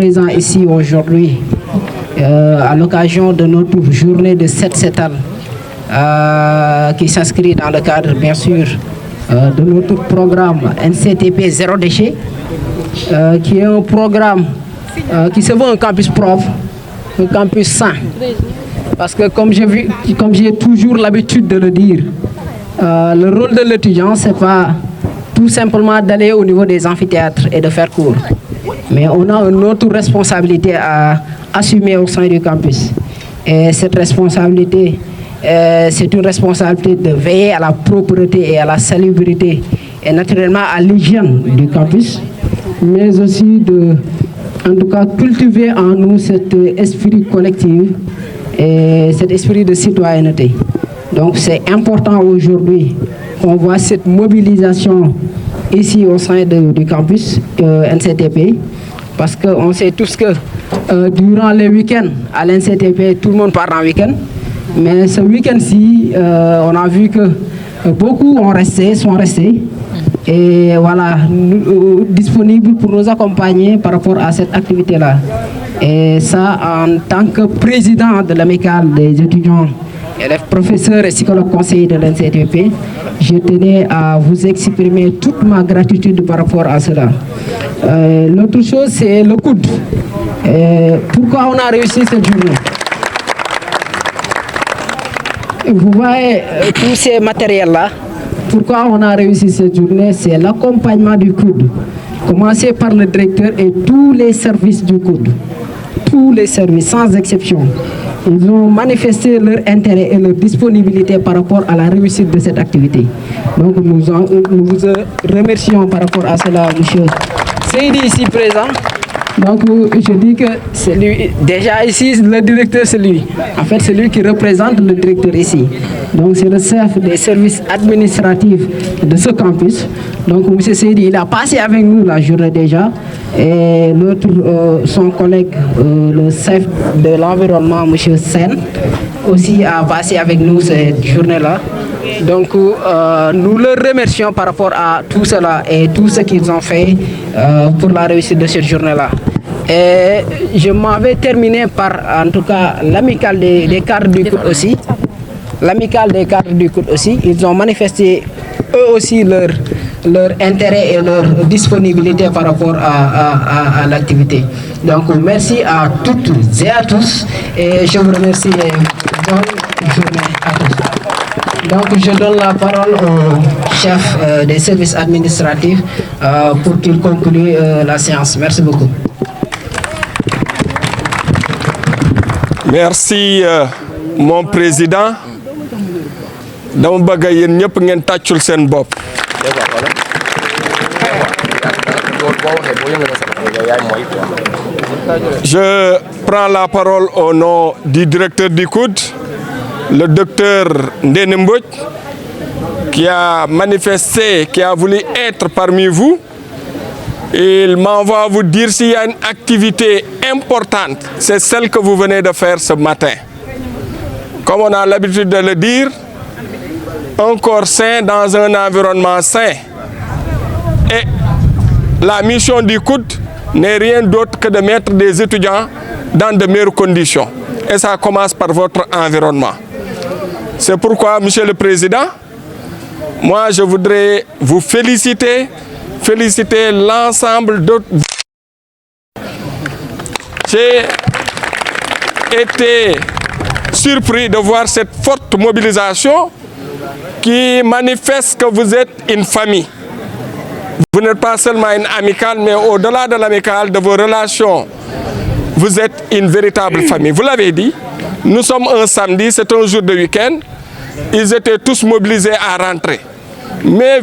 présents ici aujourd'hui à l'occasion de notre journée de 7 Setal qui s'inscrit dans le cadre, bien sûr, de notre programme NCTP Zéro Déchet, qui est un programme qui se veut un campus propre, un campus sain. Parce que comme j'ai toujours l'habitude de le dire, le rôle de l'étudiant, ce n'est pas tout simplement d'aller au niveau des amphithéâtres et de faire cours. Mais on a une autre responsabilité à assumer au sein du campus. Et cette responsabilité, c'est une responsabilité de veiller à la propreté et à la salubrité et naturellement à l'hygiène du campus, mais aussi de, en tout cas, cultiver en nous cet esprit collectif et cet esprit de citoyenneté. Donc c'est important aujourd'hui qu'on voit cette mobilisation ici au sein du campus NCTP, parce qu'on sait tous que durant les week-ends à l'NCTP, tout le monde part en week-end. Mais ce week-end-ci, on a vu que beaucoup sont restés et voilà, disponibles pour nous accompagner par rapport à cette activité-là. Et ça, en tant que président de l'amicale des étudiants, élèves, professeurs et psychologues conseillers de l'NCTP, je tenais à vous exprimer toute ma gratitude par rapport à cela. L'autre chose, c'est le coude. Pourquoi on a réussi cette journée? Vous voyez tous ces matériels-là. Pourquoi on a réussi cette journée? C'est l'accompagnement du coude. Commencer par le directeur et tous les services du coude. Tous les services, sans exception. Ils ont manifesté leur intérêt et leur disponibilité par rapport à la réussite de cette activité. Donc nous vous remercions par rapport à cela, monsieur Seydi ici présent. Donc je dis que c'est lui, déjà ici le directeur c'est lui. En fait c'est lui qui représente le directeur ici. Donc c'est le chef des services administratifs de ce campus. Donc M. Seydi, il a passé avec nous la journée déjà. Et son collègue, le chef de l'environnement, M. Sen, aussi a passé avec nous cette journée-là. Donc nous leur remercions par rapport à tout cela et tout ce qu'ils ont fait pour la réussite de cette journée-là. Et je m'avais terminé par, en tout cas, l'amicale des cadres du COUD aussi. L'amicale des cadres du COUD aussi, ils ont manifesté eux aussi leur intérêt et leur disponibilité par rapport à l'activité. Donc merci à toutes et à tous et je vous remercie et bonne journée à tous. Donc je donne la parole au chef des services administratifs pour qu'il conclue la séance. Merci beaucoup. Merci mon président. dama bëgg yéen ñëpp ngeen tàccul seen bopp. Je prends la parole au nom du directeur du COUD, le docteur Ndéné Mbodj, qui a manifesté, qui a voulu être parmi vous. Il m'envoie vous dire s'il y a une activité importante, c'est celle que vous venez de faire ce matin. Comme on a l'habitude de le dire, un corps sain dans un environnement sain. Et la mission du COUD n'est rien d'autre que de mettre des étudiants dans de meilleures conditions. Et ça commence par votre environnement. C'est pourquoi, Monsieur le Président, moi je voudrais vous féliciter l'ensemble de... J'ai été surpris de voir cette forte mobilisation qui manifeste que vous êtes une famille. Vous n'êtes pas seulement une amicale, mais au-delà de l'amicale, de vos relations, vous êtes une véritable famille. Vous l'avez dit, nous sommes un samedi, c'est un jour de week-end. Ils étaient tous mobilisés à rentrer. Mais